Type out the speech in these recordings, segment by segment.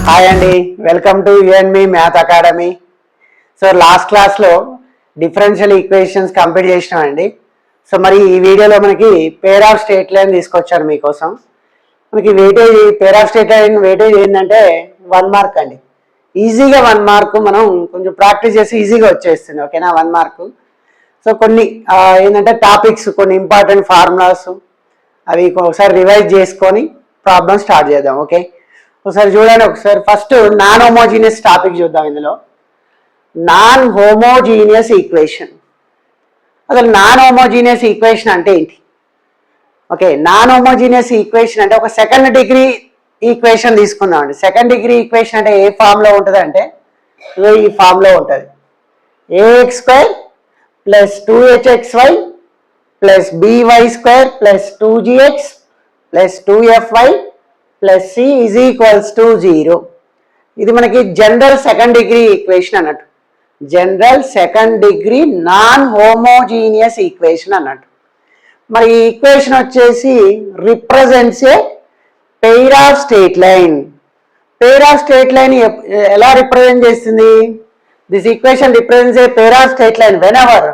Hi అండి, welcome to యుఎన్మి math academy. So last క్లాస్లో డిఫరెన్షియల్ ఈక్వేషన్స్ కంప్లీట్ చేసినామండి. సో మరి ఈ వీడియోలో మనకి పేర్ ఆఫ్ స్ట్రెయిట్ లైన్ తీసుకొచ్చాను మీకోసం. మనకి weightage pair of straight line weightage ఏంటంటే 1 మార్క్ అండి. ఈజీగా 1 మార్క్ మనం కొంచెం ప్రాక్టీస్ చేసి ఈజీగా వచ్చేస్తుంది. ఓకేనా, 1 మార్క్. సో కొన్ని ఏంటంటే టాపిక్స్, కొన్ని ఇంపార్టెంట్ ఫార్ములాస్ అవి ఒకసారి రివైజ్ చేసుకొని ప్రాబ్లమ్ స్టార్ట్ చేద్దాం. ఓకే, ఒకసారి చూడండి. ఒకసారి ఫస్ట్ నాన్ హోమోజీనియస్ టాపిక్ చూద్దాం. ఇందులో నాన్ హోమోజీనియస్ ఈక్వేషన్. అసలు నాన్ హోమోజీనియస్ ఈక్వేషన్ అంటే ఏంటి? ఓకే, నాన్ హోమోజీనియస్ ఈక్వేషన్ అంటే ఒక సెకండ్ డిగ్రీ ఈక్వేషన్ తీసుకుందామండి. సెకండ్ డిగ్రీ ఈక్వేషన్ అంటే ఏ ఫామ్లో ఉంటుంది అంటే ఈ ఫామ్లో ఉంటుంది. ax square plus 2hxy plus by square plus 2gx plus 2fy plus c is equals to 0. ఇది మనకి జనరల్ సెకండ్ డిగ్రీ ఈక్వేషన్ అన్నట్టు. General second degree non homogeneous equation అన్నట్టు. మరి ఈ ఈక్వేషన్ వచ్చేసి represents a pair of straight line. Pair of straight line ఎలా represent చేస్తుంది? This equation represents a pair of straight line when ever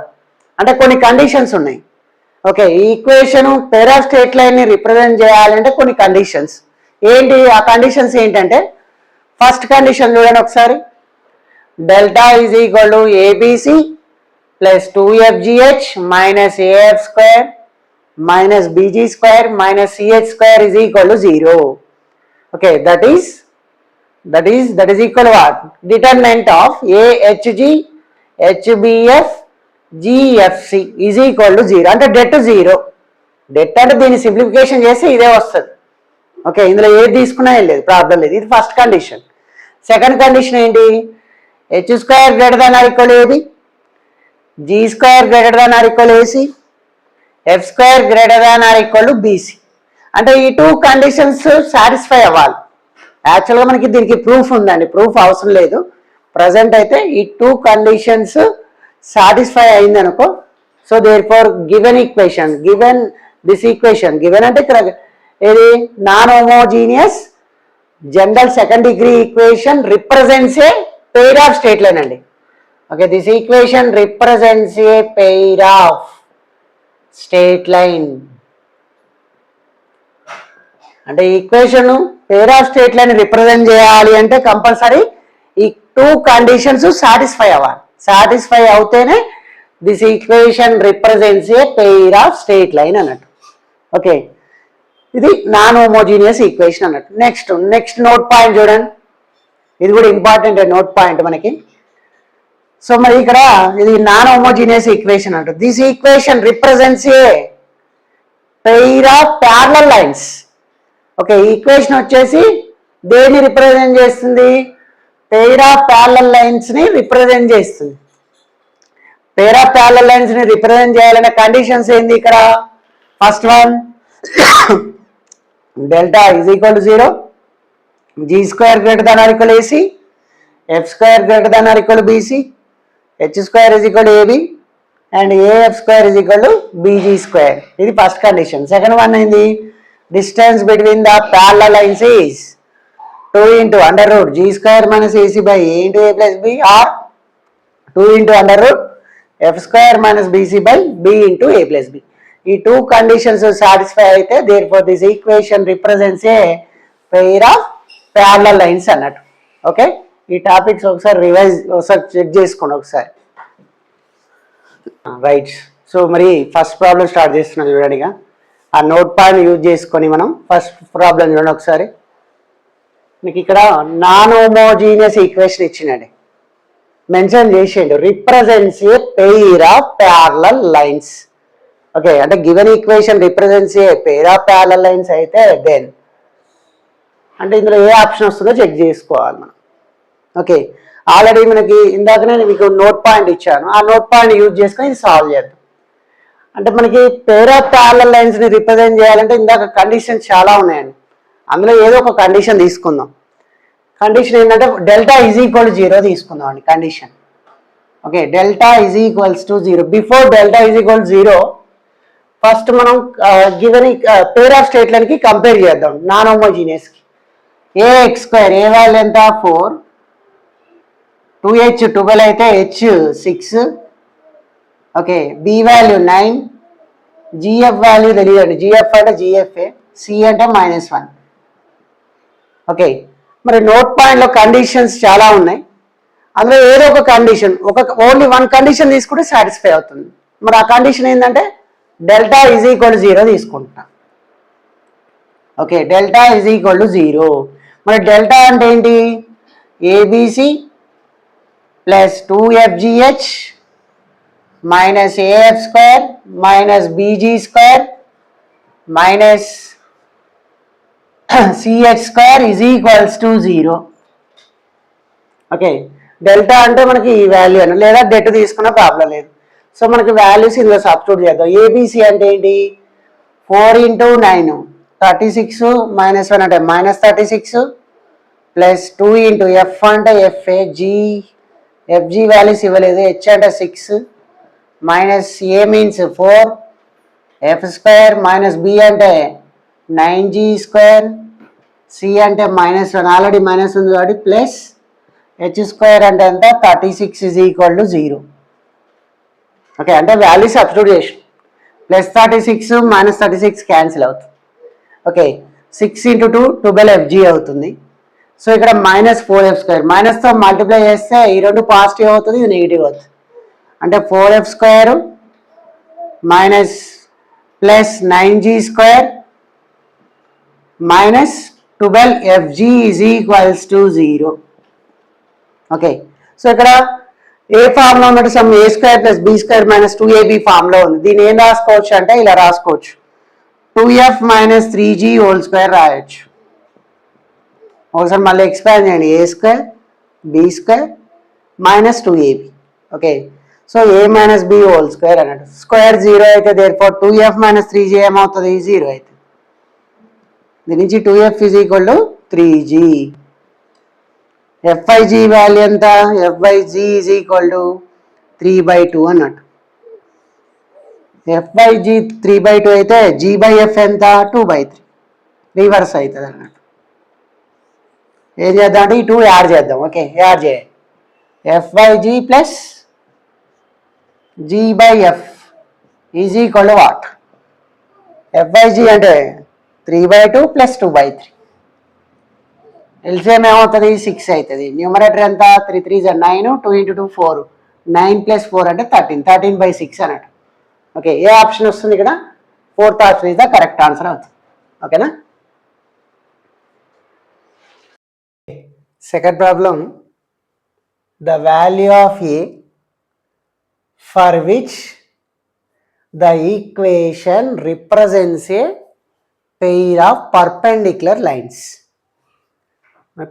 అంటే కొన్ని conditions ఉన్నాయి. ఓకే, ఈ equation pair of straight line ని రిప్రజెంట్ చేయాలంటే కొన్ని కండిషన్స్. ఏంటి ఆ కండిషన్స్ ఏంటంటే, ఫస్ట్ కండిషన్ చూడండి ఒకసారి. Delta is equal to ABC plus 2fgh minus AF square minus BG square minus CH square is equal to 0. Okay, that is equal what? Determinant of AHG HBF GFC is equal to 0. అంటే debt 0. Debt అంటే దీన్ని simplification చేస్తే ఇదే వస్తుంది. Okay, ఇందులో ఏది తీసుకున్నా ఏం లేదు, ప్రాబ్లం లేదు. ఇది ఫస్ట్ కండిషన్. సెకండ్ కండిషన్ ఏంటి? h square greater than or equal A B, g square greater than or equal A C, f square greater than or equal to B C. అంటే ఈ 2 కండిషన్స్ సాటిస్ఫై అవ్వాలి. యాక్చువల్గా మనకి దీనికి ప్రూఫ్ ఉందండి, ప్రూఫ్ అవసరం లేదు. ప్రజెంట్ అయితే ఈ 2 కండిషన్స్ సాటిస్ఫై అయింది అనుకో. So therefore given equation, given this equation, given అంటే ఇక్కడ ఏది non homogeneous general second degree equation represents a pair of straight line అండి. Okay, this equation represents a pair of straight line. అంటే equation pair of straight line represent చేయాలి అంటే compulsory ఈ 2 conditions satisfy అవ్వాలి. Satisfy అవుతేనే this equation represents a pair of straight line అన్నట్టు. Okay, ఇది non homogeneous equation అన్నట్టు. Next note point చూడండి. ఇది కూడా ఇంపార్టెంట్ నోట్ పాయింట్ మనకి. సో మరి ఇక్కడ ఇది నాన్ హోమోజీనియస్ ఈక్వేషన్ అంట. This equation represents a pair of parallel lines. Okay, equation వచ్చేసి దేన్ని రిప్రజెంట్ చేస్తుంది? పెయిర్ ఆఫ్ ప్యారలల్ లైన్స్ ని రిప్రజెంట్ చేస్తుంది. పెయిర్ ఆఫ్ ప్యారలల్ లైన్స్ ని రిప్రజెంట్ చేయాలనే కండిషన్స్ ఏంది ఇక్కడ? First one, delta is equal to 0, g square greater than or equal AC, f square greater than or equal BC, h square is equal A B and AF square is equal to B G square. ఇది first condition. Second one ఏంది? Distance between the parallel lines is 2 into under root g square minus AC by A into A plus B or 2 into under root F square minus BC by B into A plus B. ఈ 2 conditions satisfy అయితే therefore this equation represents a pair of parallel lines అన్నట్టు. Okay, ఈ topics ఒకసారి check చేసుకోండి ఒకసారి. Right, so మరి first problem start చేస్తున్నాం చూడండి. ఆ నోట్ పాయింట్ యూజ్ చేసుకొని మనం ఫస్ట్ ప్రాబ్లం చూడండి ఒకసారి. మీకు ఇక్కడ నాన్ హోమోజీనియస్ ఈక్వేషన్ ఇచ్చిందండి, మెన్షన్ చేసేయండి. Represents a pair of parallel lines. Okay, అంటే given equation represents a pair of parallel lines అయితే దెన్ అంటే ఇందులో ఏ ఆప్షన్ వస్తుందో చెక్ చేసుకోవాలి మనం. ఓకే, ఆల్రెడీ మనకి ఇందాకనే మీకు నోట్ పాయింట్ ఇచ్చాను, ఆ నోట్ పాయింట్ యూజ్ చేసుకొని ఇది సాల్వ్ చేద్దాం. అంటే మనకి పెయిర్ ఆఫ్ ప్యారలల్ లైన్స్ ని రిప్రజెంట్ చేయాలంటే ఇందాక కండిషన్స్ చాలా ఉన్నాయండి, అందులో ఏదో ఒక కండిషన్ తీసుకుందాం. కండిషన్ ఏంటంటే డెల్టా ఈజ్ ఈక్వల్ టు 0 తీసుకుందాం అండి condition. Okay, delta is equals to 0. Before delta is equal 0 first మనం given pair of straight line కి కంపేర్ చేద్దాం నాన్ హోమోజీనియస్ కి. A x square a value ఎంత 4, 2h 12 అయితే h 6, okay b value 9, g f value తెలియదండి, g f అంటే g f a, C అంటే -1. Okay మరి నోట్ పాయింట్లో కండిషన్స్ చాలా ఉన్నాయి, అందులో ఏదో ఒక కండిషన్ ఓన్లీ వన్ కండిషన్ తీసుకుంటే సాటిస్ఫై అవుతుంది. మరి ఆ కండిషన్ ఏంటంటే డెల్టా ఈజ్ ఈక్వల్ టు 0 తీసుకుంటున్నా. Okay delta is equal to 0. మరి డెల్టా అంటే ఏంటి? A B C plus 2FGH minus AF square minus BG square minus CH square is equals to 0. Okay delta అంటే మనకి ఈ వాల్యూ అని, లేదా డెట్ తీసుకున్న ప్రాబ్లం లేదు. సో మనకి వాల్యూస్ ఇందులో సబ్స్టిట్యూట్ చేద్దాం. ఏబిసి అంటే ఏంటి? 4 × 9 36 -1 అంటే -36 ప్లస్ 2 × ఎఫ్ అంటే ఎఫ్ఏ, ఎఫ్జి వాల్యూస్ ఇవ్వలేదు, హెచ్ అంటే 6 minus a means 4 f square minus b అంటే 9g స్క్వేర్, సి అంటే -1 ఆల్రెడీ మైనస్ ఉంది కాబట్టి ప్లస్ హెచ్ స్క్వేర్ అంటే ఎంత 36 ఈజ్ ఈక్వల్ టు 0. ఓకే అంటే వాల్యూ సబ్స్టిట్యూట్ చేసి ప్లస్ 36 -36 క్యాన్సిల్ అవుతుంది. ఓకే 6 × 2 12FG అవుతుంది. సో ఇక్కడ -4f², మైనస్తో మల్టిప్లై చేస్తే ఈ రెండు పాజిటివ్ అవుతుంది, ఇది నెగిటివ్ అవుతుంది. అంటే 4f² minus plus 9g square minus 12FG is equals to 0. Okay so ఇక్కడ ఏ ఫామ్లో ఉన్నట్టు సమ్ a square plus b square minus 2ab ఫామ్లో ఉంది. దీన్ని ఏం రాసుకోవచ్చు అంటే ఇలా రాసుకోవచ్చు, 2f - 3g హోల్ స్క్వేర్ రాయొచ్చు. ఒకసారి మళ్ళీ ఎక్స్పాండ్ చేయండి, a square b square minus 2ab. Okay so a minus b whole square అన్నట్టు. స్క్వేర్ 0 అయితే దేర్ఫోర్ 2f - 3g ఏమవుతుంది? 0 అవుతుంది. దీని నుంచి 2f is equal to 3g. FIG value ఎంత? FIG ఈజ్ ఈక్వల్ టు 3/2 అన్నట్టు. FIG 3/2 అయితే G/F ఎంత? 2/3. రివర్స్ అవుతుంది అన్నట్టు. ఏం చేద్దాం అంటే ఈ 2 యాడ్ చేద్దాం. ఓకే యాడ్ చేయండి. FIG plus G/F is equal to what? FIG అంటే 3/2 ప్లస్ 2/3. ఎల్సిఎం ఏమవుతుంది? 6 అవుతుంది. న్యూమరేటర్ ఎంత? 3 3 9, 2 × 2 4, 9 + 4 అంటే 13, 13/6 అన్నట్టు. ఓకే ఏ ఆప్షన్ వస్తుంది ఇక్కడ? 4th option is the correct answer అవుతుంది. ఓకేనా? Second problem, the value of a for which the equation represents a pair of perpendicular lines.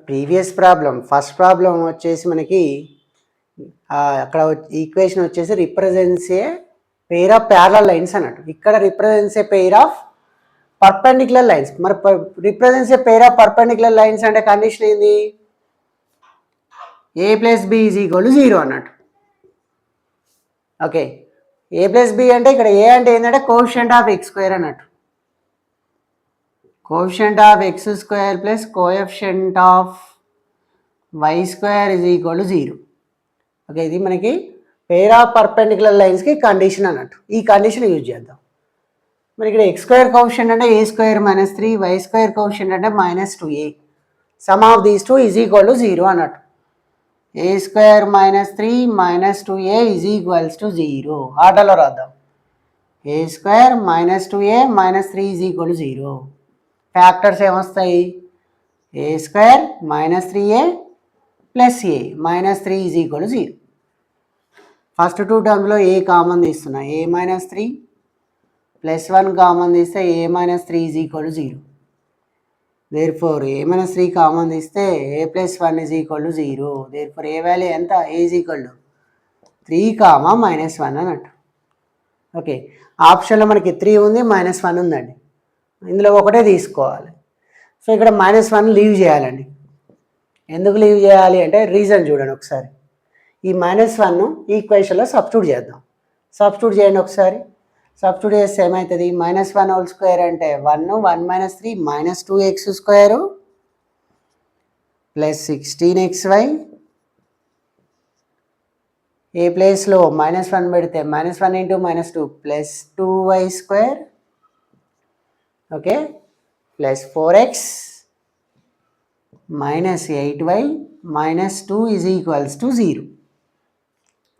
Previous problem first problem వచ్చేసి మనకి అక్కడ ఈక్వేషన్ వచ్చేసి represents a pair of parallel lines అన్నట్టు. ఇక్కడ represents a pair of perpendicular lines. మరి represents a pair of perpendicular lines అంటే condition ఏంది? a + b is equal to 0 అన్నట్టు. ఓకే a + b అంటే ఇక్కడ ఏ అంటే ఏంటంటే కోఎఫిషియంట్ ఆఫ్ x² అన్నట్టు. Coefficient of x² plus coefficient of y² is equal to 0. Okay ఇది మనకి పెయిర్ ఆఫ్ పర్పెండిక్యులర్ లైన్స్కి కండిషన్ అన్నట్టు. ఈ కండిషన్ యూజ్ చేద్దాం. మరి ఇక్కడ x² కోఎఫిషియంట్ అంటే a² - 3, y² కోఎఫిషియంట్ అంటే -2a. Some of these 2 is equal to 0 అన్నట్టు. a² - 3 - 2a is equals to 0. ఆటలో రాద్దాం. a² - 2a - 3 is equal to 0. Factors ఏమొస్తాయి? a² - 3a plus a -3 is equal to 0. First 2 టర్మ్లో a common తీస్తున్నా, a - 3 plus 1 common తీస్తే a - 3 is equal to 0. Therefore a - 3 common తీస్తే a + 1 is equal to 0. Therefore A value ఎంత? a is equal to 3, -1 అన్నట్టు. Okay ఆప్షన్లో మనకి 3 ఉంది, -1 ఉందండి. ఇందులో ఒకటే తీసుకోవాలి. సో ఇక్కడ -1 లీవ్ చేయాలండి. ఎందుకు లీవ్ చేయాలి అంటే రీజన్ చూడండి ఒకసారి. ఈ -1 ఈక్వేషన్లో సబ్స్టిట్యూట్ చేద్దాం. సబ్స్టిట్యూట్ చేయండి ఒకసారి. సబ్స్టిట్యూట్ చేస్తే ఏమవుతుంది? -1 హోల్ స్క్వేర్ అంటే 1, 1 - 3 -2x² ప్లస్ 16xy, ఏ ప్లేస్లో -1 పెడితే -1 into -2 plus 2y², okay, plus 4x minus 8y minus 2 is equals to 0.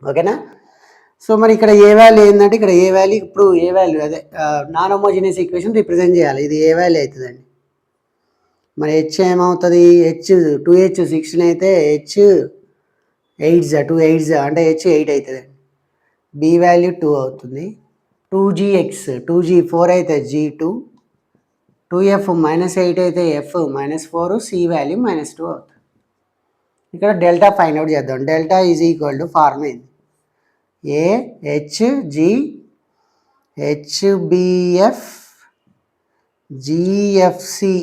ఓకేనా? సో మరి ఇక్కడ ఏ వాల్యూ ఏంటంటే ఇక్కడ ఏ వాల్యూ, ఇప్పుడు ఏ వాల్యూ అదే నాన్ హోమోజీనియస్ ఈక్వేషన్ రిప్రజెంట్ చేయాలి. ఇది ఏ వాల్యూ అవుతుందండి? మరి హెచ్ ఏమవుతుంది? హెచ్ 2h 16 అయితే హెచ్ 8 2 8 అంటే హెచ్ 8 అవుతుందండి. బి వాల్యూ 2 అవుతుంది. 2gx 2g 4 అయితే g2, 2f -8 అయితే f -4, సి వాల్యూ -2 అవుతుంది. ఇక్కడ డెల్టా ఫైండ్ అవుట్ చేద్దాం. Delta is equal to formula ఇది ఏ హెచ్జి హెచ్బిఎఫ్ జిఎఫ్సి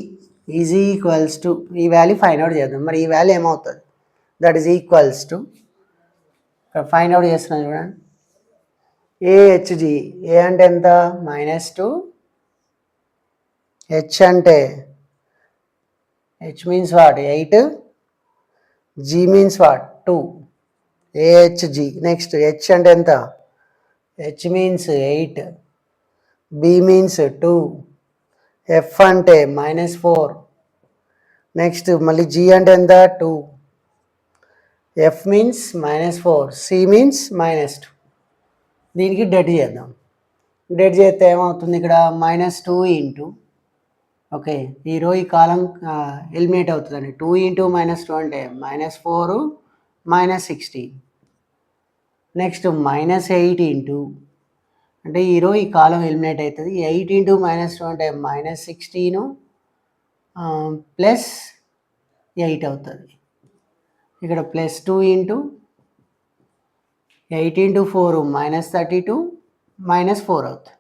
ఈజ్ ఈక్వల్స్ టు, ఈ వాల్యూ ఫైండ్ అవుట్ చేద్దాం. మరి ఈ వాల్యూ ఏమవుతుంది? దట్ ఈజ్ ఈక్వల్స్ టు, ఇక్కడ ఫైండ్ అవుట్ చేస్తున్నాం చూడండి, ఏహెచ్జి, ఏ అంటే ఎంత? -2, హెచ్ అంటే h means what? 8, g means what? 2, a h g. Next h అంటే ఎంత? H means 8, b means 2, f అంటే -4, నెక్స్ట్ మళ్ళీ జి అంటే ఎంత? 2, ఎఫ్ మీన్స్ -4, సి మీన్స్ -2. దీనికి డెట్ చేద్దాం. డెట్ చేస్తే ఏమవుతుంది? ఇక్కడ -2 ఇంటూ, ఓకే, ఈ రో ఈ కాలం ఎలిమినేట్ అవుతుందండి. 2 ఇంటూ -2 అంటే -4 -16. నెక్స్ట్ -8 ఇంటూ, అంటే ఈ రో ఈ కాలం ఎలిమినేట్ అవుతుంది. 8 ఇంటూ -2 అంటే -16 ప్లస్ 8 అవుతుంది. ఇక్కడ ప్లస్ 2 ఇంటూ 8 ఇంటూ 4 -32 -4 అవుతుంది.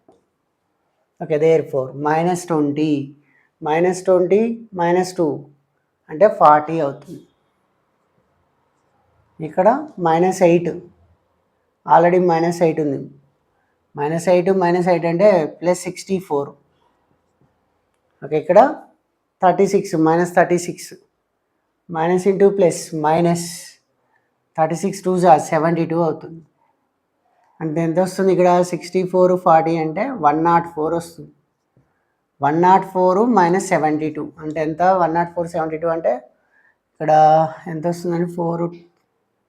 ఓకే, దేర్ఫోర్ -20 -20 -2 అంటే 40 అవుతుంది. ఇక్కడ -8 ఆల్రెడీ -8 ఉంది. -8 అంటే +64. ఓకే, ఇక్కడ 36 -36 మైనస్ ఇంటూ ప్లస్ మైనస్ 36 2 72 అవుతుంది. అంటే ఎంత వస్తుంది? ఇక్కడ 64 40 అంటే 104 వస్తుంది. 104 - 72 అంటే ఎంత? 104 72 అంటే ఇక్కడ ఎంత వస్తుందని 4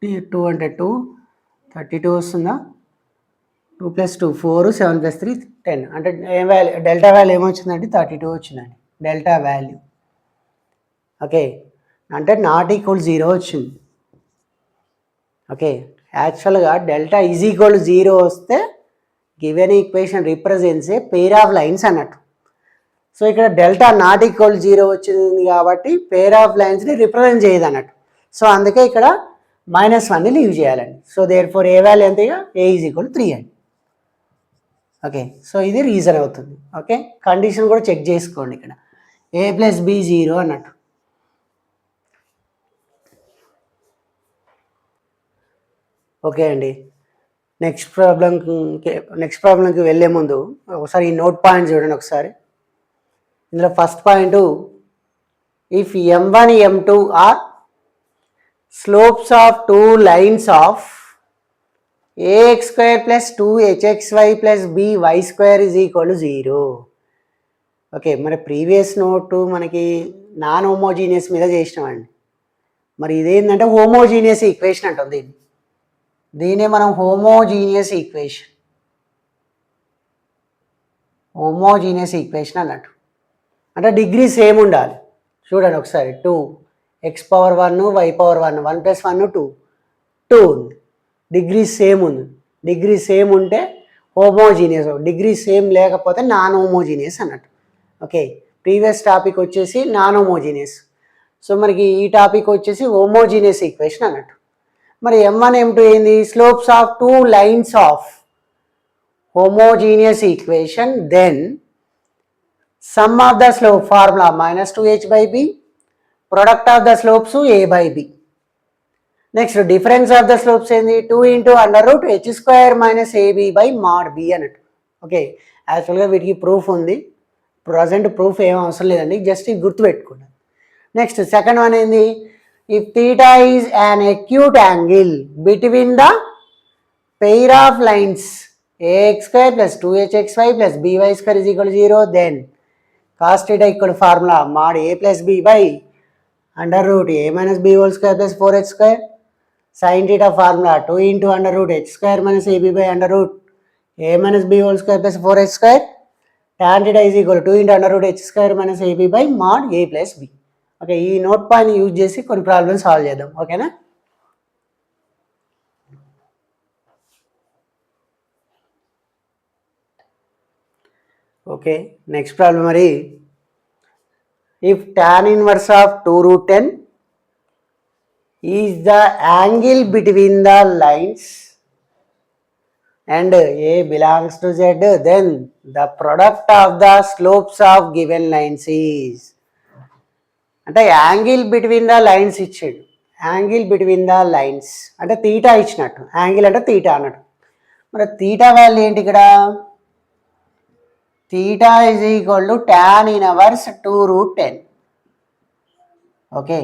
2 అంటే 2 32 వస్తుందా? 2 + 2 4 7 + 3 10 అంటే ఏ వాల్యూ? డెల్టా వాల్యూ ఏమొచ్చిందంటే 32 వచ్చిందండి డెల్టా వాల్యూ. ఓకే, అంటే ≠0 వచ్చింది. ఓకే, యాక్చువల్గా డెల్టా ఈజ్ ఈక్వల్ 0 వస్తే given equation represents a pair of lines అన్నట్టు. సో ఇక్కడ డెల్టా ≠0 వచ్చింది కాబట్టి పెయిర్ ఆఫ్ లైన్స్ని రిప్రజెంట్ చేయదు అన్నట్టు. సో అందుకే ఇక్కడ -1ని లీవ్ చేయాలండి. So therefore a value ఎంత? ఏ ఈజ్ ఈక్వల్ 3 అండి. ఓకే, సో ఇది రీజన్ అవుతుంది. ఓకే, కండిషన్ కూడా చెక్ చేసుకోండి. ఇక్కడ a + b 0 అన్నట్టు. ఓకే అండి, నెక్స్ట్ ప్రాబ్లంకి వెళ్ళే ముందు ఒకసారి ఈ నోట్ పాయింట్ చూడండి ఒకసారి. ఇందులో first point, if m1 m2 are slopes of 2 lines of ax² + 2hxy + by² is equal to 0. Okay, మరి ప్రీవియస్ నోట్ మనకి నాన్ హోమోజీనియస్ మీద చేసినామండి. మరి ఇదేంటంటే హోమోజీనియస్ ఈక్వేషన్ అంటాం దీన్నే మనం హోమోజీనియస్ ఈక్వేషన్ అన్నట్టు. అంటే డిగ్రీ సేమ్ ఉండాలి. చూడండి ఒకసారి, 2 x⁻1 y⁻1 1 + 1 2 ఉంది. డిగ్రీ సేమ్ ఉంది. డిగ్రీ సేమ్ ఉంటే హోమోజీనియస్, డిగ్రీ సేమ్ లేకపోతే నాన్ హోమోజీనియస్ అన్నట్టు. ఓకే, ప్రీవియస్ టాపిక్ వచ్చేసి నాన్ హోమోజీనియస్. సో మనకి ఈ టాపిక్ వచ్చేసి హోమోజీనియస్ ఈక్వేషన్ అన్నట్టు. మరి m1 m2 ఏంది? Slopes of 2 lines of homogeneous equation. Then sum of the slope formula -2h/b, product of the slopes a/b. Next difference of the slopes ఏంది? 2 × h² - ab/mod b అన్నట్టు. Okay, యాక్చువల్గా వీటికి proof ఉంది. Present proof ఏం అవసరం లేదండి, just గుర్తుపెట్టుకోండి. Next second one ఏంది? if theta is an acute angle between the pair of lines ax square plus 2hxy plus by square is equal to 0, then cos theta equal to formula mod a plus b by under root a minus b whole square plus 4h square. Sin theta formula 2 into under root h square minus ab by under root a minus b whole square plus 4h square. Tan theta is equal to 2 into under root h square minus ab by mod a plus b. Okay, ఈ note point use చేసి కొన్ని problems solve చేద్దాం. ఓకేనా? Okay, next problem మరి if tan inverse of 2 root 10 is the angle between the lines and A belongs to Z, then the product of the slopes of given lines is. అంటే angle between the lines ఇచ్చాడు. Angle between the lines అంటే theta ఇచ్చినట్టు, angle అంటే theta అన్నట్టు. మరి theta value ఏంటి ఇక్కడ? Theta is equal to tan inverse 2 root 10. Okay,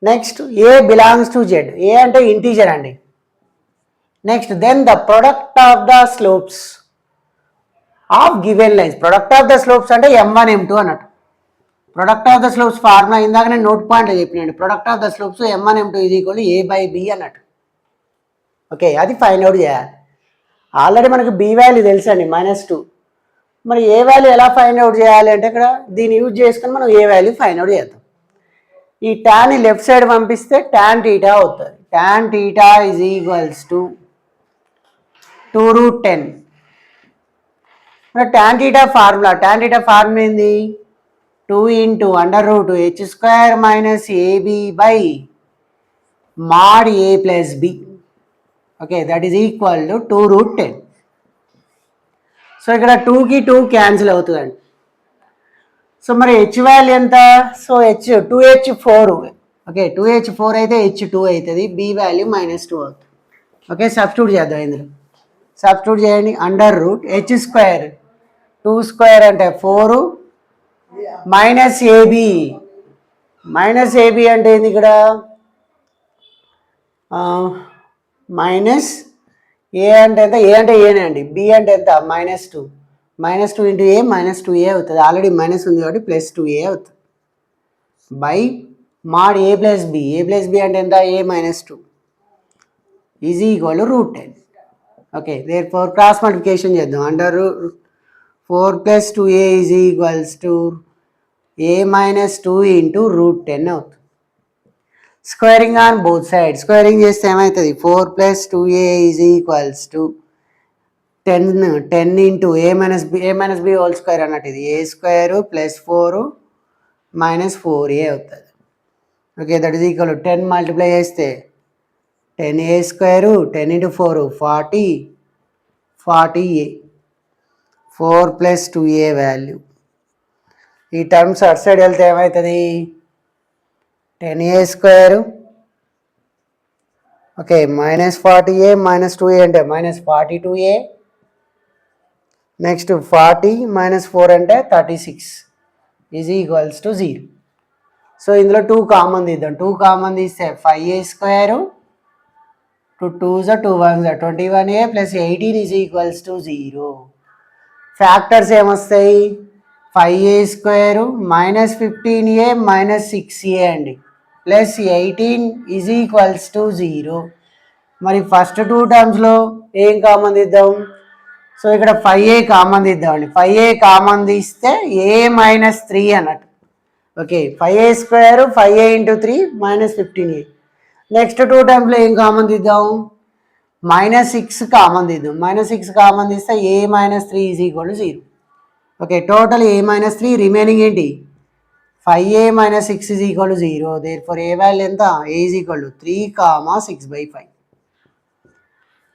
next a belongs to Z, a అంటే ఇంటీజర్ అండి. Next then the product of the slopes of given lines. Product of the slopes అంటే m1 m2 అన్నట్టు. Product of the slopes formula ఇందాక నేను note పాయింట్లో చెప్పినండి. Product of the slopes m1 m2 is equal a by b అన్నట్టు. Okay, అది find out చేయాలి. Already మనకి b వాల్యూ తెలుసండి -2. మరి ఏ వాల్యూ ఎలా ఫైండ్ అవుట్ చేయాలి అంటే ఇక్కడ దీన్ని యూజ్ చేసుకొని మనం ఏ వాల్యూ ఫైండ్ అవుట్ చేద్దాం. ఈ టాన్ని లెఫ్ట్ సైడ్ పంపిస్తే tan θ అవుతుంది. tan θ is equals to 2 root 10. మరి tan θ ఫార్ములా ఏంది? 2 into under root h square minus ab by mod a plus b. Okay, that is equal to 2 root 10. So ఇక్కడ 2కి 2 cancel అవుతుందండి. సో మరి H value ఎంత? So H 2h4. Okay, 2h4 అయితే h2 అవుతుంది. B value -2 అవుతుంది. Okay, substitute చేద్దాం. ఇందులో సబ్స్టిట్యూట్ చేయండి. Under root h square 2 square అంటే 4 మైనస్ ఏబి. మైనస్ ఏబి అంటే ఏంది ఇక్కడ? మైనస్ ఏ అంటే ఎంత? ఏ అంటే ఏనే అండి. బి అంటే ఎంత? -2. -2 ఇంటూ ఏ -2a అవుతుంది. ఆల్రెడీ మైనస్ ఉంది కాబట్టి +2a అవుతుంది. By mod a plus b. A plus b అంటే ఎంత? a -2 is equal to √10. Okay, therefore cross multiplication చేద్దాం. Under 4 + 2a is equals to a -2 into √10 అవుతుంది. Squaring on both side. Squaring చేస్తే ఏమవుతుంది? 4 + 2a is equals to 10 into a minus b whole square అన్నట్టు. ఇది a square + 4 - 4a అవుతుంది. Okay, that is equal 10 multiply చేస్తే 10a square 10 into 4 40 40a 4 + 2a value. ఈ terms అటు side వెళ్తే ఏమవుతుంది? 10a square okay -40a -2a అంటే -42a. Next 40 - 4 అంటే 36 ఈజ్ ఈక్వల్స్ టు 0. సో ఇందులో 2 కామన్ తీద్దాం. 2 కామన్ తీస్తే 5a square 2 2s 2 1s 21a + 18 is equals to 0. Factors ఏమొస్తాయి? 5a స్క్వేర్ -15a -6a అండి ప్లస్ 18 ఈజ్ ఈక్వల్స్ టు 0. మరి ఫస్ట్ 2 టర్మ్స్లో ఏం common తీద్దాం? సో ఇక్కడ 5a కామన్ తీద్దామండి. 5a కామన్ తీస్తే a -3 అన్నట్టు. Okay, 5a square 5a into 3 -15a. Next 2 టర్మ్స్లో ఏం common తీద్దాం? -6 కామన్ తీద్దాం. -6 కామన్ తీస్తే a -3 is equal to 0. Okay, total a -3 remaining ఏంటి? 5a - 6 is equal to 0. Therefore a value ఎంత? a is equal to 3, 6/5.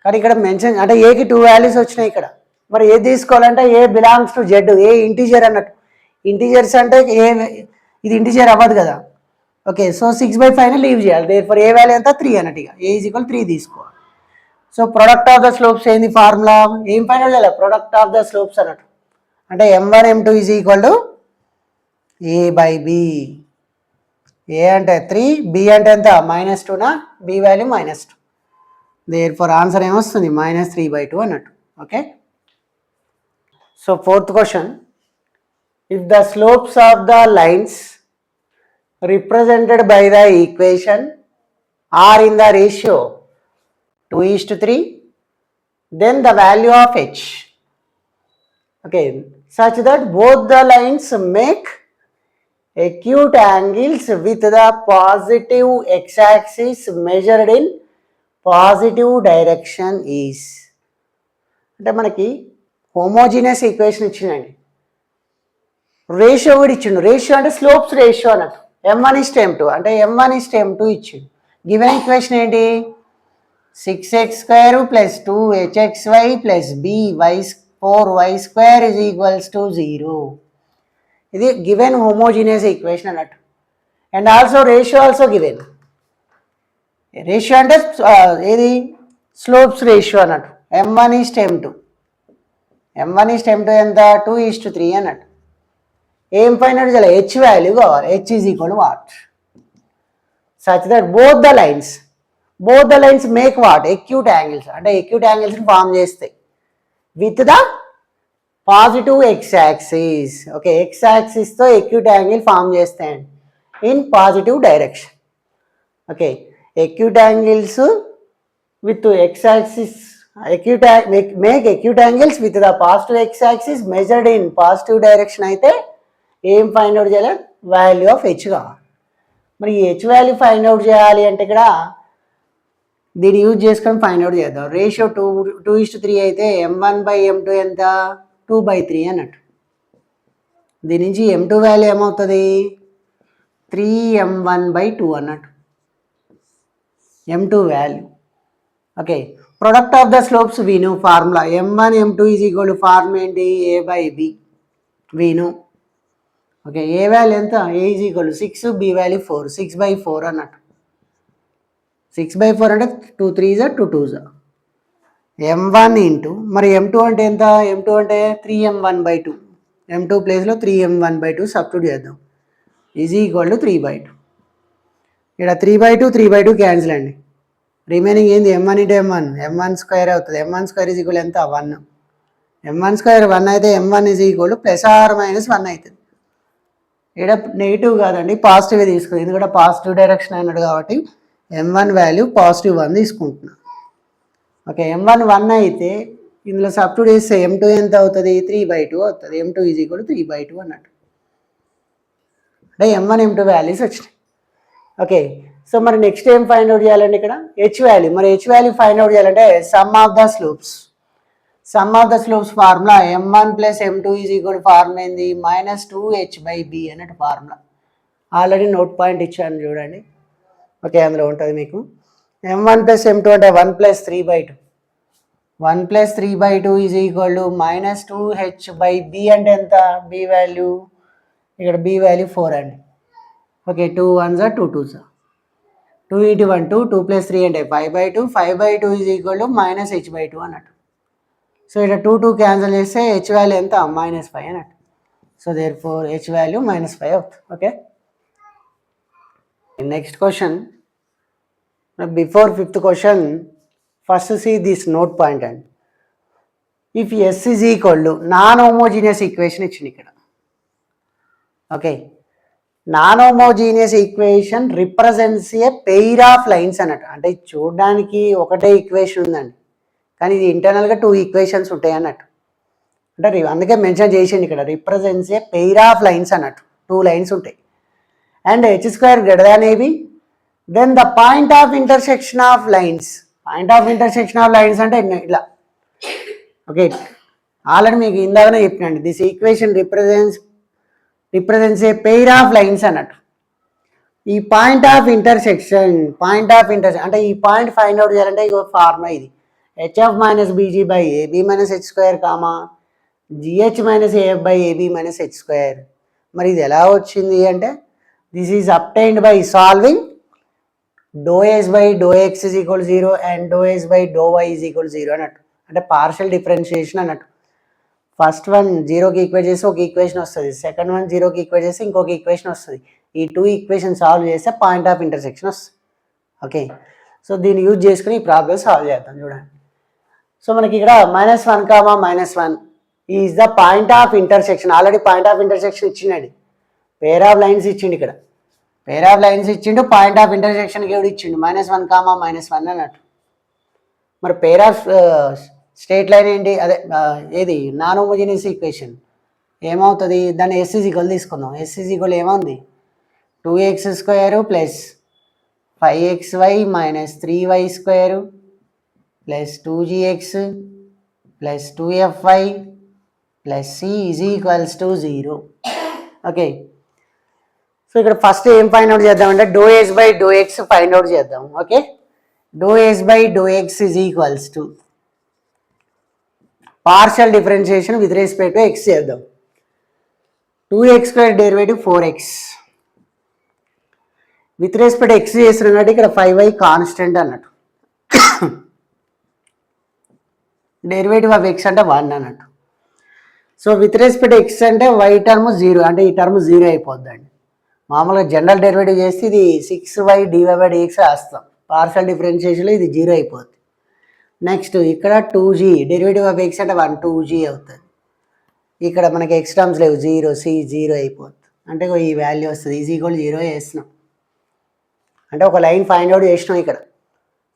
కానీ ఇక్కడ mention అంటే ఏకి 2 వాల్యూస్ వచ్చినాయి ఇక్కడ. మరి ఏ తీసుకోవాలంటే a belongs to Z, a integer అన్నట్టు. ఇంటీజర్స్ అంటే ఏ ఇది ఇంటీజర్ అవ్వదు కదా. ఓకే, సో 6/5ని లీవ్ చేయాలి. దేర్ ఫర్ ఏ వాల్యూ ఎంత? 3 అన్నట్టు. ఇక ఏ ఈజ్ ఈక్వల్ 3 తీసుకోవాలి. So product of the slopes ఏంది ఫార్ములా? ఏం ఫైండ్ అవుట్ చేయాలి? ప్రొడక్ట్ ఆఫ్ ద స్లోప్స్ అన్నట్టు. అంటే m1 m2 is equal to a by b a అంటే 3, బి అంటే ఎంత -2నా, b value -2. There for answer ఏమొస్తుంది -3/2 అన్నట్టు. Okay. So fourth question, if the slopes of the lines represented by the equation are in the ratio 2:3, then the value of h, okay, such that both the lines make acute angles with the positive x-axis measured in positive direction is. అంటే మనకి homogeneous equation ఇచ్చిందండి, ratio కూడా ఇచ్చిండు. Ratio అంటే slopes ratio అన్నట్టు. m1:m2 అంటే m1:m2 ఇచ్చిండు. Given equation ఏంటి, 6x² + 2hxy + b4y² = 0. ఇది గివెన్ హోమోజీనియస్ ఈక్వేషన్ అన్నట్టు. And also ratio also given. Ratio అంటే ఏది, స్లోప్స్ రేషియో అన్నట్టు. m1:m2 ఎంత 2:3 అన్నట్టు. ఏం ఫైండ్ అవుట్ చేయాలి, హెచ్ వాల్యూ కావాలి. H is equal what, such that both the lines make what, acute angles. అంటే ఎక్యూట్ యాంగిల్స్ని ఫామ్ చేస్తాయి with the positive x axis. Okay, x యాక్సిస్తో ఎక్యూట్ యాంగిల్ ఫామ్ చేస్తాయండి in positive direction. Okay, acute angles with x axis, make acute angles with the positive x axis measured in positive direction అయితే ఏం find out చేయాలి, value of h కావాలి. మరి ఈ H value find out చేయాలి అంటే ఇక్కడ దీన్ని యూజ్ చేసుకొని ఫైండ్ అవుట్ చేద్దాం. రేషియో 2:3 అయితే m1/m2 ఎంత 2/3 అన్నట్టు. దీని నుంచి m2 వాల్యూ ఏమవుతుంది 3m1/2 అన్నట్టు, m2 value. Okay, product of the slopes వీను ఫార్ములా m1 m2 = ఫార్మ్ ఏంటి, a/b వీను. ఓకే, ఏ వాల్యూ ఎంత, a = 6, b వాల్యూ 4, 6/4 అన్నట్టు. 6/4 అంటే 2 3s 2 2s, m1 ఇంటూ మరి m2 అంటే ఎంత, m2 అంటే 3m1/2, m2 ప్లేస్లో 3m1/2 సబ్స్టిట్యూట్ చేద్దాం, = 3/2. ఇక్కడ 3/2 క్యాన్సిల్ అండి. రిమైనింగ్ ఏంది m1 × m1 అవుతుంది. m1² = ఎంత 1, m1² 1 అయితే m1 ± +1 అవుతుంది. ఇక్కడ నెగిటివ్ కాదండి, పాజిటివ్ తీసుకుంది, ఎందుకంటే పాజిటివ్ డైరెక్షన్ అన్నాడు కాబట్టి m1 వాల్యూ +1 తీసుకుంటున్నా. ఓకే, m1 1 అయితే ఇందులో సబ్స్టిట్యూట్ చేస్తే m2 ఎంత అవుతుంది 3/2 అవుతుంది. m2 = 3/2 అన్నట్టు. అంటే m1 m2 వాల్యూస్ వచ్చినాయి. ఓకే, సో మరి నెక్స్ట్ ఏం ఫైండ్ అవుట్ చేయాలండి ఇక్కడ, హెచ్ వాల్యూ. మరి హెచ్ వాల్యూ ఫైండ్ అవుట్ చేయాలంటే some of the slopes formula m1 + m2 = formula ఏంది -2h/b అన్నట్టు ఫార్ములా. ఆల్రెడీ నోట్ పాయింట్ ఇచ్చాను చూడండి. ఓకే, అందులో ఉంటుంది మీకు. m1 + m2 అంటే 1 + 3/2, 1 + 3/2 = -2h/b అంటే ఎంత, b వాల్యూ, ఇక్కడ b వాల్యూ 4 అండి. ఓకే, 2 1s 2 2s, 2 × 1 2, 2 + 3 అంటే 5/2, 5/2 = -h/2 అన్నట్టు. సో ఇక్కడ 2 2 క్యాన్సిల్ చేస్తే హెచ్ వాల్యూ ఎంత -5 అన్నట్టు. So therefore H value -5 అవుతుంది. Okay, next question, before fifth question first see this note point and if S is equal to non homogeneous equation ఇచ్చింది ఇక్కడ. Okay, non homogeneous equation represents a pair of lines అన్నట్టు. అంటే చూడడానికి ఒకటే equation ఉందండి, కానీ ఇది ఇంటర్నల్గా 2 ఈక్వేషన్స్ ఉంటాయి అన్నట్టు. అంటే అందుకే మెన్షన్ చేసింది ఇక్కడ, represents a pair of lines అన్నట్టు, 2 లైన్స్ ఉంటాయి. And h² > AB, then the point of intersection of lines. Point of intersection of lines అంటే ఇలా. ఓకే, ఆల్రెడీ మీకు ఇందాకనే చెప్పినండి, this equation represents a pair of lines అన్నట్టు. ఈ పాయింట్ ఆఫ్ ఇంటర్సెక్షన్ అంటే ఈ పాయింట్ ఫైండ్ అవుట్ చేయాలంటే ఇగో ఫార్ములా ఇది, hf - bg/ab - h², gh - af/ab - h². మరి ఇది ఎలా వచ్చింది అంటే this is obtained by solving ∂s/∂x = 0 and ∂s/∂y = 0 అన్నట్టు. అంటే పార్షియల్ డిఫరెన్షియేషన్ అన్నట్టు. ఫస్ట్ వన్ 0కి ఈక్వేట్ చేస్తే ఒక ఈక్వేషన్ వస్తుంది, సెకండ్ వన్ 0కి ఈక్వేట్ చేస్తే ఇంకొక ఈక్వేషన్ వస్తుంది. ఈ 2 ఈక్వేషన్ సాల్వ్ చేస్తే పాయింట్ ఆఫ్ ఇంటర్సెక్షన్ వస్తుంది. ఓకే, సో దీన్ని యూజ్ చేసుకుని ఈ ప్రాబ్లం సాల్వ్ చేద్దాం. చూడండి, సో మనకి ఇక్కడ -1, is the point of intersection. Already point of intersection ఇచ్చిండండి, పేర్ ఆఫ్ లైన్స్ ఇచ్చిండు. ఇక్కడ పేర్ ఆఫ్ లైన్స్ ఇచ్చిండు, పాయింట్ ఆఫ్ ఇంటర్సెక్షన్కి ఎవడు ఇచ్చిండు -1, అన్నట్టు. మరి పేర్ ఆఫ్ స్ట్రేట్ లైన్ ఏంటి, అదే ఏది నాన్ హోమోజీనియస్ ఈక్వేషన్ ఏమవుతుంది, దాన్ని S = తీసుకుందాం. S = ఏమవుంది, 2x² + 5xy - 3y² + 2gx + 2fy + c = 0. Okay, so ఇక్కడ ఫస్ట్ ఏం ఫైండ్ అవుట్ చేద్దామంటే ∂S/∂x ఫైండ్ అవుట్ చేద్దాం. Okay, ∂S/∂x = partial differentiation with respect to x చేద్దాం. 2x² derivative 4x with respect x చేస్తున్నాం కాబట్టి ఇక్కడ 5y కాన్స్టెంట్ అన్నట్టు. Derivative of x అంటే 1 అన్నట్టు. సో విత్ రెస్పెక్ట్ x అంటే y టర్మ్ 0, అంటే ఈ టర్మ్ 0 అయిపోద్దండి. మామూలుగా జనరల్ డెరివేటివ్ చేస్తే ఇది 6y dy/dx రాస్తాం. పార్షియల్ డిఫరెన్షియేషన్లో ఇది 0 అయిపోద్ది. నెక్స్ట్ ఇక్కడ 2g డెరివేటివ్ ఆఫ్ x అంటే 1 2g అవుతుంది. ఇక్కడ మనకి x టర్మ్స్ లేవు, 0 c 0 అయిపోద్ది. అంటే ఈ వాల్యూ వస్తుంది, = 0 వేసినాం. అంటే ఒక లైన్ ఫైండ్ అవుట్ చేసినాం. ఇక్కడ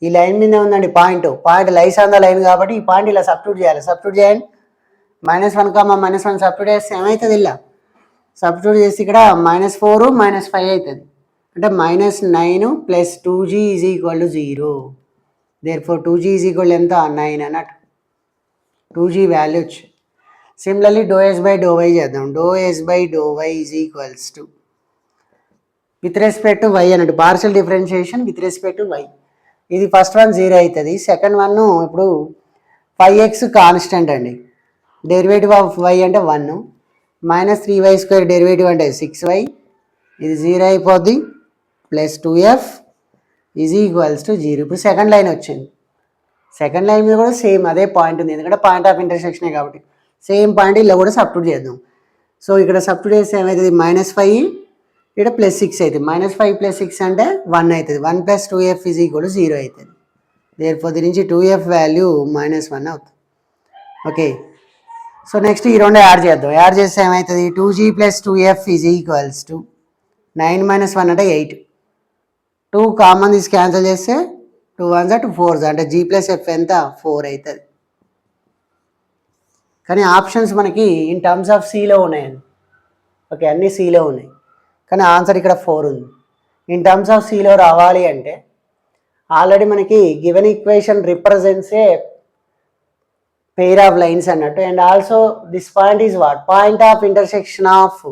ఈ లైన్ మీద ఉందండి point lies on the line కాబట్టి ఈ పాయింట్ ఇలా సబ్స్టిట్యూట్ చేయాలి. సబ్స్టిట్యూట్ చేయండి, -1, సబ్స్టిట్యూట్ చేస్తే ఏమవుతుంది, ఇలా సబ్స్టిట్యూట్ చేసి ఇక్కడ -4 - 5 అవుతుంది. అంటే -9 + 2g = 0. therefore 2g = ఎంత, 9 అన్నట్టు. 2g వాల్యూ వచ్చి సిమిలర్లీ ∂S/∂y చేద్దాం. ∂S/∂y = with respect to y అన్నట్టు, partial differentiation with respect to y. ఇది ఫస్ట్ వన్ 0 అవుతుంది. సెకండ్ వన్ ఇప్పుడు 5x కాన్స్టెంట్ అండి, డెరివేటివ్ ఆఫ్ y అంటే 1 - 3y² డెరివేటివ్ అంటే 6y, ఇది 0 అయిపోద్ది. + 2f = 0. ఇప్పుడు సెకండ్ లైన్ వచ్చింది. సెకండ్ లైన్ మీద కూడా సేమ్ అదే పాయింట్ ఉంది, ఎందుకంటే పాయింట్ ఆఫ్ ఇంటర్సెక్షనే కాబట్టి సేమ్ పాయింట్ ఇలా కూడా సబ్స్టిట్యూట్ చేద్దాం. సో ఇక్కడ సబ్స్టిట్యూట్ చేస్తే ఏమవుతుంది, -5 ఇక్కడ +6 అవుతుంది. -5 + 6 అంటే 1 అవుతుంది. 1 + 2f = 0 అవుతుంది. therefore దీని నుంచి 2f వాల్యూ -1 అవుతుంది. ఓకే, సో నెక్స్ట్ ఈ రెండు యాడ్ చేద్దాం. యాడ్ చేస్తే ఏమవుతుంది, 2g + 2f = 9 - 1 అంటే 8. 2 కామన్ తీసి క్యాన్సిల్ చేస్తే 2 1s 2 4s అంటే g + f ఎంత 4 అవుతుంది. కానీ ఆప్షన్స్ మనకి ఇన్ టర్మ్స్ ఆఫ్ సిలో ఉన్నాయండి. ఓకే, అన్ని సిలో ఉన్నాయి, కానీ ఆన్సర్ ఇక్కడ 4 ఉంది. ఇన్ టర్మ్స్ ఆఫ్ సిలో రావాలి అంటే ఆల్రెడీ మనకి given equation represents a pair of lines అన్నట్టు. And also this point is what, point of intersection of,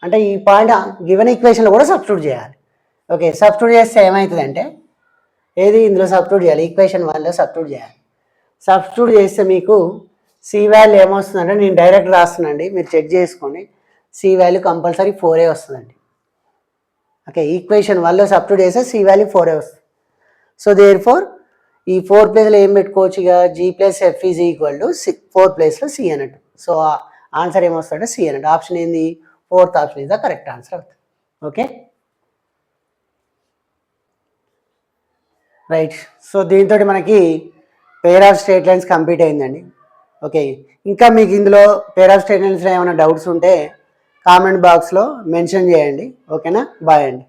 అంటే ఈ పాయింట్ గివెన్ ఈక్వేషన్లో కూడా సబ్స్టిట్యూట్ చేయాలి. ఓకే, సబ్స్టిట్యూట్ చేస్తే ఏమవుతుంది అంటే ఏది ఇందులో సబ్స్టిట్యూట్ చేయాలి, ఈక్వేషన్ 1లో సబ్స్టిట్యూట్ చేయాలి. సబ్స్టిట్యూట్ చేస్తే మీకు సి వాల్యూ ఏమొస్తుందంటే, నేను డైరెక్ట్ రాస్తున్నానండి, మీరు చెక్ చేసుకోండి. సి వాల్యూ కంపల్సరీ 4 వస్తుందండి. ఓకే, ఈక్వేషన్ 1లో సబ్స్టిట్యూట్ చేస్తే సి వాల్యూ 4 వస్తుంది. సో దేర్ఫోర్ ఈ 4 ప్లేస్లో ఏం పెట్టుకోవచ్చు, ఇక g + f = 4 ప్లేస్లో సి అన్నట్టు. సో ఆన్సర్ ఏమొస్తుందంటే సి అన్నట్టు. ఆప్షన్ ఏంది, 4th option is the correct answer అవుతుంది. ఓకే రైట్, సో దీంతో మనకి pair of straight lines complete అయిందండి. ఓకే, ఇంకా మీకు ఇందులో పేర్ ఆఫ్ స్ట్రేట్ లైన్స్లో ఏమైనా డౌట్స్ ఉంటే కామెంట్ బాక్స్లో మెన్షన్ చేయండి. ఓకేనా, బాయ్ అండి.